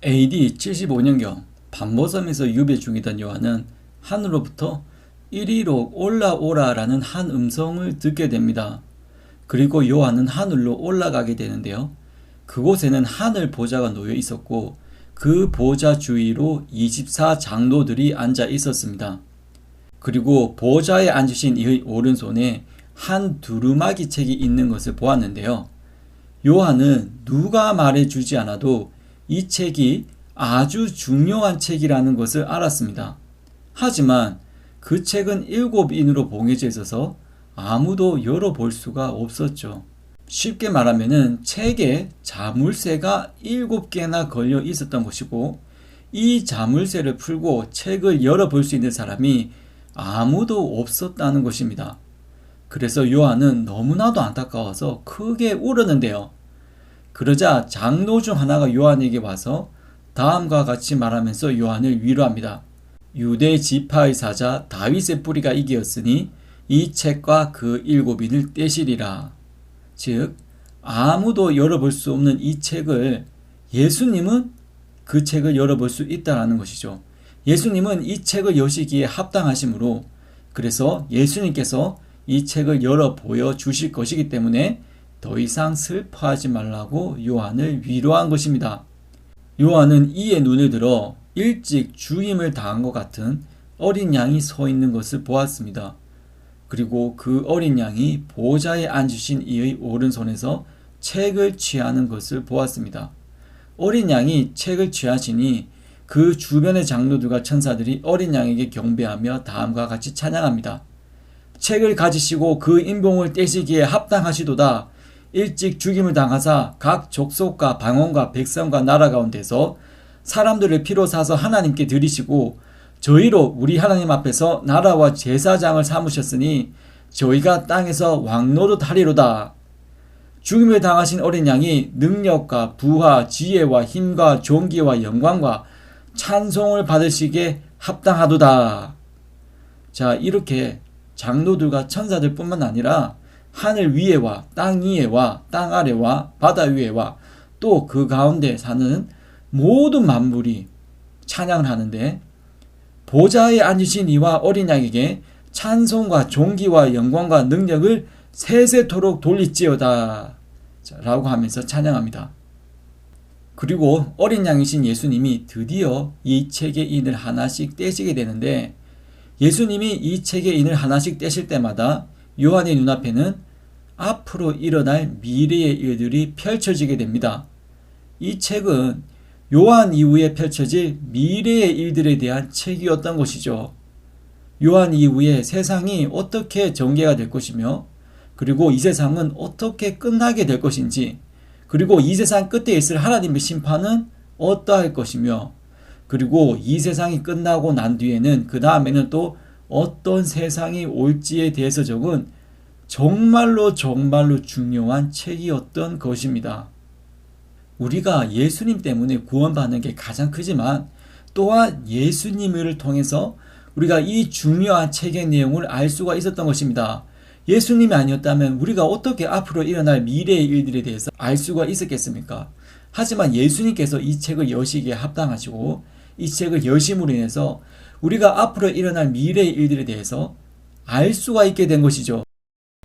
AD 75년경 반모섬에서 유배 중이던 요한은 하늘로부터 이리로 올라오라라는 한 음성을 듣게 됩니다. 그리고 요한은 하늘로 올라가게 되는데요. 그곳에는 하늘 보좌가 놓여 있었고 그 보좌 주위로 24장로들이 앉아 있었습니다. 그리고 보좌에 앉으신 이의 오른손에 한 두루마기 책이 있는 것을 보았는데요. 요한은 누가 말해주지 않아도 이 책이 아주 중요한 책이라는 것을 알았습니다. 하지만 그 책은 7인으로 봉해져 있어서 아무도 열어볼 수가 없었죠. 쉽게 말하면 책에 자물쇠가 7개나 걸려 있었던 것이고 이 자물쇠를 풀고 책을 열어볼 수 있는 사람이 아무도 없었다는 것입니다. 그래서 요한은 너무나도 안타까워서 크게 울었는데요. 그러자 장로 중 하나가 요한에게 와서 다음과 같이 말하면서 요한을 위로합니다. 유대 지파의 사자 다윗의 뿌리가 이기었으니 이 책과 그 7인을 떼시리라. 즉 아무도 열어볼 수 없는 이 책을 예수님은 그 책을 열어볼 수 있다는 것이죠. 예수님은 이 책을 여시기에 합당하시므로 그래서 예수님께서 이 책을 열어 보여주실 것이기 때문에 더 이상 슬퍼하지 말라고 요한을 위로한 것입니다. 요한은 이에 눈을 들어 일찍 죽임을 당한 것 같은 어린 양이 서 있는 것을 보았습니다. 그리고 그 어린 양이 보좌에 앉으신 이의 오른손에서 책을 취하는 것을 보았습니다. 어린 양이 책을 취하시니 그 주변의 장로들과 천사들이 어린 양에게 경배하며 다음과 같이 찬양합니다. 책을 가지시고 그 인봉을 떼시기에 합당하시도다. 일찍 죽임을 당하사 각 족속과 방언과 백성과 나라 가운데서 사람들을 피로 사서 하나님께 드리시고 저희로 우리 하나님 앞에서 나라와 제사장을 삼으셨으니 저희가 땅에서 왕노릇 하리로다. 죽임을 당하신 어린 양이 능력과 부하, 지혜와 힘과 존귀와 영광과 찬송을 받으시기에 합당하도다. 자, 이렇게 장로들과 천사들 뿐만 아니라 하늘 위에와 땅 위에와 땅 아래와 바다 위에와 또 그 가운데 사는 모든 만물이 찬양을 하는데 보좌에 앉으신 이와 어린 양에게 찬송과 존귀와 영광과 능력을 세세토록 돌릴지어다 라고 하면서 찬양합니다. 그리고 어린 양이신 예수님이 드디어 이 책의 인을 하나씩 떼시게 되는데 예수님이 이 책의 인을 하나씩 떼실 때마다 요한의 눈앞에는 앞으로 일어날 미래의 일들이 펼쳐지게 됩니다. 이 책은 요한 이후에 펼쳐질 미래의 일들에 대한 책이었던 것이죠. 요한 이후에 세상이 어떻게 전개가 될 것이며 그리고 이 세상은 어떻게 끝나게 될 것인지 그리고 이 세상 끝에 있을 하나님의 심판은 어떠할 것이며 그리고 이 세상이 끝나고 난 뒤에는 그 다음에는 또 어떤 세상이 올지에 대해서 적은 정말로 중요한 책이었던 것입니다. 우리가 예수님 때문에 구원받는 게 가장 크지만 또한 예수님을 통해서 우리가 이 중요한 책의 내용을 알 수가 있었던 것입니다. 예수님이 아니었다면 우리가 어떻게 앞으로 일어날 미래의 일들에 대해서 알 수가 있었겠습니까? 하지만 예수님께서 이 책을 여시기에 합당하시고 이 책을 여심으로 인해서 우리가 앞으로 일어날 미래의 일들에 대해서 알 수가 있게 된 것이죠.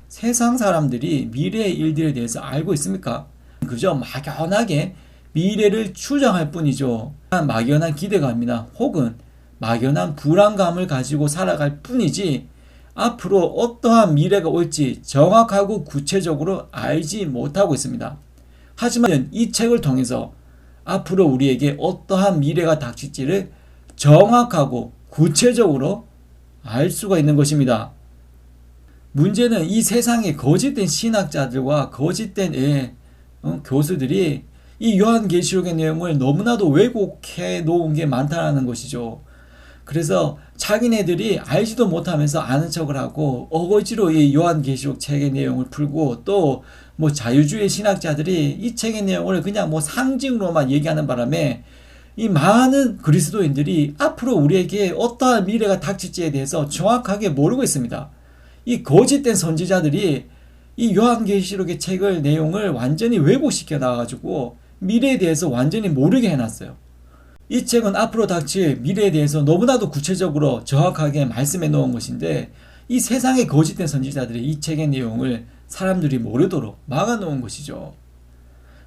세상 사람들이 미래의 일들에 대해서 알고 있습니까? 그저 막연하게 미래를 추정할 뿐이죠. 막연한 기대감이나 혹은 막연한 불안감을 가지고 살아갈 뿐이지 앞으로 어떠한 미래가 올지 정확하고 구체적으로 알지 못하고 있습니다. 하지만 이 책을 통해서 앞으로 우리에게 어떠한 미래가 닥칠지를 정확하고 구체적으로 알 수가 있는 것입니다. 문제는 이 세상의 거짓된 신학자들과 거짓된 교수들이 이 요한계시록의 내용을 너무나도 왜곡해 놓은 게 많다는 것이죠. 그래서 자기네들이 알지도 못하면서 아는 척을 하고 어거지로 이 요한계시록 책의 내용을 풀고 또 뭐 자유주의 신학자들이 이 책의 내용을 그냥 뭐 상징으로만 얘기하는 바람에 이 많은 그리스도인들이 앞으로 우리에게 어떠한 미래가 닥칠지에 대해서 정확하게 모르고 있습니다. 이 거짓된 선지자들이 이 요한계시록의 책을 내용을 완전히 왜곡시켜 놔가지고 미래에 대해서 완전히 모르게 해놨어요. 이 책은 앞으로 닥칠 미래에 대해서 너무나도 구체적으로 정확하게 말씀해 놓은 것인데 이 세상의 거짓된 선지자들이 이 책의 내용을 사람들이 모르도록 막아 놓은 것이죠.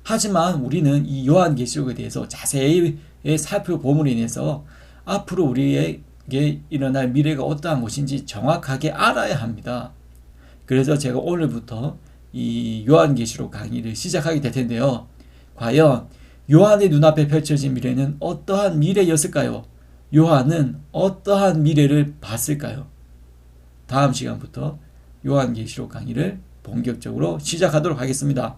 하지만 우리는 이 요한계시록에 대해서 자세히 살펴봄으로 인해서 앞으로 우리에게 일어날 미래가 어떠한 것인지 정확하게 알아야 합니다. 그래서 제가 오늘부터 이 요한계시록 강의를 시작하게 될 텐데요. 과연 요한의 눈앞에 펼쳐진 미래는 어떠한 미래였을까요? 요한은 어떠한 미래를 봤을까요? 다음 시간부터 요한계시록 강의를 본격적으로 시작하도록 하겠습니다.